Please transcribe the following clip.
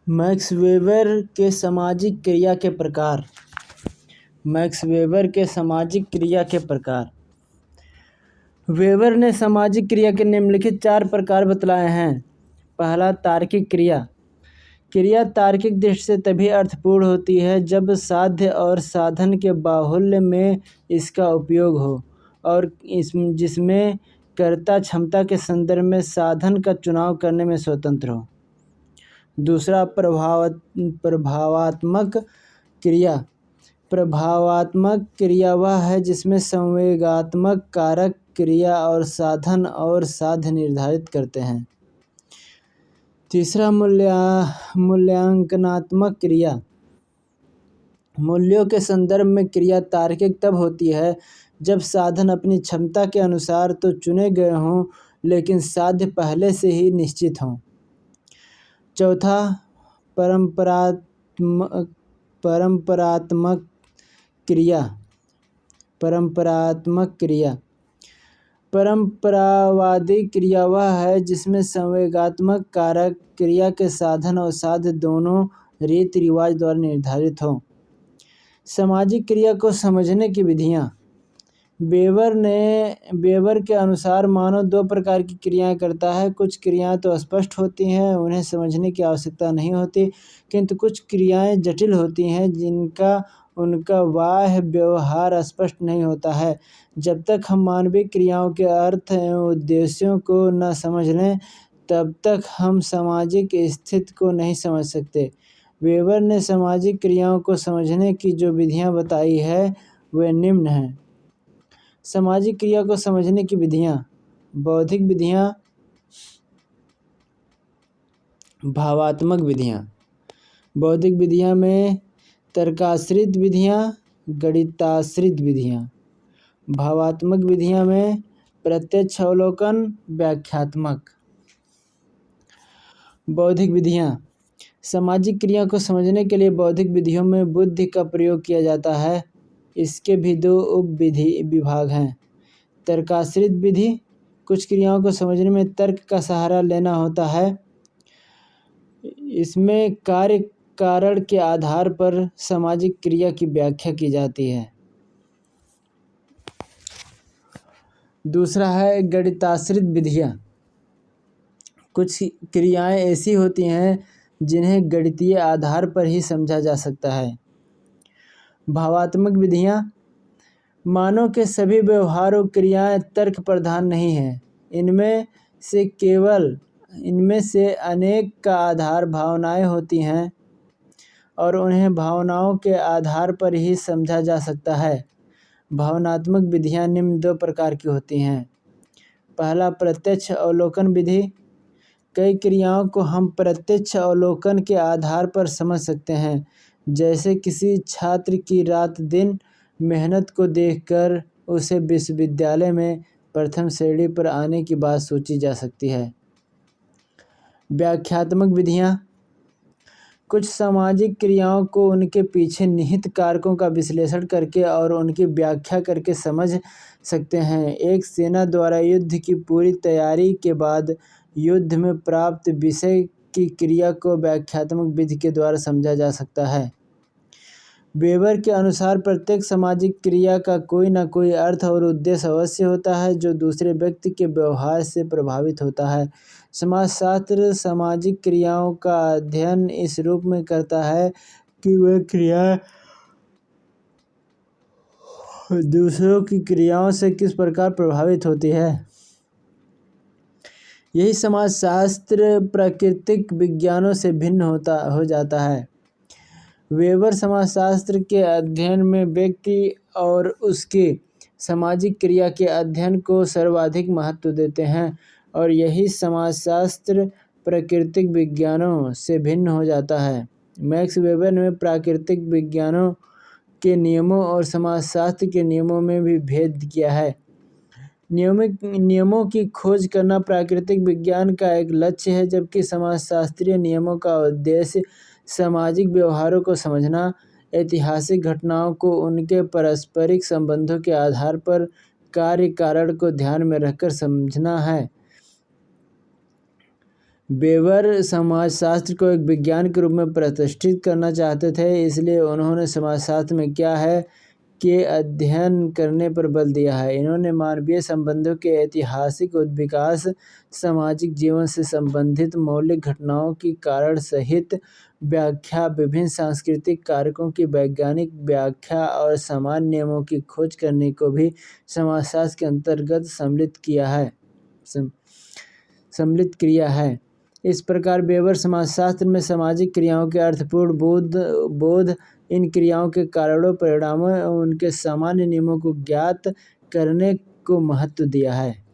Max weber के सामाजिक क्रिया के प्रकार। मैक्स वेबर के सामाजिक क्रिया के प्रकार। वेबर ने सामाजिक क्रिया के निम्नलिखित 4 प्रकार बतलाए हैं। पहला, तार्किक क्रिया। क्रिया तार्किक दृष्टि से तभी अर्थपूर्ण होती है जब साध्य और साधन के बाहुल्य में इसका उपयोग हो और जिसमें कर्ता क्षमता के संदर्भ में साधन का चुनाव करने में स्वतंत्र हो। दूसरा, प्रभावात्मक क्रिया। प्रभावात्मक क्रिया वह है जिसमें संवेगात्मक कारक क्रिया और साधन और साध्य निर्धारित करते हैं। तीसरा, मूल्यांकनात्मक क्रिया। मूल्यों के संदर्भ में क्रिया तार्किक तब होती है जब साधन अपनी क्षमता के अनुसार तो चुने गए हों लेकिन साध्य पहले से ही निश्चित हों। चौथा, परंपरात्मक क्रिया। परंपरावादी क्रिया वह है जिसमें संवेगात्मक कारक क्रिया के साधन और साध्य दोनों रीति रिवाज द्वारा निर्धारित हों। सामाजिक क्रिया को समझने की विधियाँ। वेबर के अनुसार मानव 2 प्रकार की क्रियाएं करता है। कुछ क्रियाएं तो स्पष्ट होती हैं, उन्हें समझने की आवश्यकता नहीं होती, किंतु कुछ क्रियाएं जटिल होती हैं जिनका उनका बाह्य व्यवहार स्पष्ट नहीं होता है। जब तक हम मानवीय क्रियाओं के अर्थ एवं उद्देश्यों को न समझ लें तब तक हम सामाजिक स्थिति को नहीं समझ सकते। वेबर ने सामाजिक क्रियाओं को समझने की जो विधियाँ बताई है वे निम्न हैं। सामाजिक क्रिया को समझने की विधियाँ। बौद्धिक विधियाँ, भावात्मक विधियाँ। बौद्धिक विधियाँ में तर्काश्रित विधियाँ, गणिताश्रित विधियाँ। भावात्मक विधियाँ में प्रत्यक्ष अवलोकन, व्याख्यात्मक। बौद्धिक विधियाँ। सामाजिक क्रिया को समझने के लिए बौद्धिक विधियों में बुद्धि का प्रयोग किया जाता है। इसके भी 2 उप विभाग हैं। तर्काश्रित विधि। कुछ क्रियाओं को समझने में तर्क का सहारा लेना होता है। इसमें कार्य कारण के आधार पर सामाजिक क्रिया की व्याख्या की जाती है। दूसरा है गणिताश्रित विधियाँ। कुछ क्रियाएं ऐसी होती हैं जिन्हें गणितीय आधार पर ही समझा जा सकता है। भावात्मक विधियाँ। मानव के सभी व्यवहार और क्रियाएं तर्क प्रधान नहीं हैं। इनमें से अनेक का आधार भावनाएं होती हैं और उन्हें भावनाओं के आधार पर ही समझा जा सकता है। भावनात्मक विधियाँ निम्न 2 प्रकार की होती हैं। पहला, प्रत्यक्ष अवलोकन विधि। कई क्रियाओं को हम प्रत्यक्ष अवलोकन के आधार पर समझ सकते हैं। जैसे किसी छात्र की रात दिन मेहनत को देखकर उसे विश्वविद्यालय में प्रथम श्रेणी पर आने की बात सोची जा सकती है। व्याख्यात्मक विधियाँ। कुछ सामाजिक क्रियाओं को उनके पीछे निहित कारकों का विश्लेषण करके और उनकी व्याख्या करके समझ सकते हैं। एक सेना द्वारा युद्ध की पूरी तैयारी के बाद युद्ध में प्राप्त विषय की क्रिया को व्याख्यात्मक विधि के द्वारा समझा जा सकता है। वेबर के अनुसार प्रत्येक सामाजिक क्रिया का कोई न कोई अर्थ और उद्देश्य अवश्य होता है जो दूसरे व्यक्ति के व्यवहार से प्रभावित होता है। समाजशास्त्र सामाजिक क्रियाओं का अध्ययन इस रूप में करता है कि वह क्रिया दूसरों की क्रियाओं से किस प्रकार प्रभावित होती है। यही समाजशास्त्र प्राकृतिक विज्ञानों से भिन्न हो जाता है। वेबर समाजशास्त्र के अध्ययन में व्यक्ति और उसके सामाजिक क्रिया के अध्ययन को सर्वाधिक महत्व देते हैं और यही समाजशास्त्र प्राकृतिक विज्ञानों से भिन्न हो जाता है। मैक्स वेबर ने प्राकृतिक विज्ञानों के नियमों और समाजशास्त्र के नियमों में भी भेद किया है। नियमों की खोज करना प्राकृतिक विज्ञान का एक लक्ष्य है, जबकि समाजशास्त्रीय नियमों का उद्देश्य सामाजिक व्यवहारों को समझना, ऐतिहासिक घटनाओं को उनके पारस्परिक संबंधों के आधार पर कार्य कारण को ध्यान में रखकर समझना है। वेबर समाजशास्त्र को एक विज्ञान के रूप में प्रतिष्ठित करना चाहते थे, इसलिए उन्होंने समाजशास्त्र में क्या है के अध्ययन करने पर बल दिया है। इन्होंने मानवीय संबंधों के ऐतिहासिक विकास, सामाजिक जीवन से संबंधित मौलिक घटनाओं की कारण सहित व्याख्या, विभिन्न सांस्कृतिक कारकों की वैज्ञानिक व्याख्या और सामान्य नियमों की खोज करने को भी समाजशास्त्र के अंतर्गत सम्मिलित किया है। इस प्रकार वेबर समाजशास्त्र में सामाजिक क्रियाओं के अर्थपूर्ण बोध, इन क्रियाओं के कारणों, परिणामों एवं उनके सामान्य नियमों को ज्ञात करने को महत्व दिया है।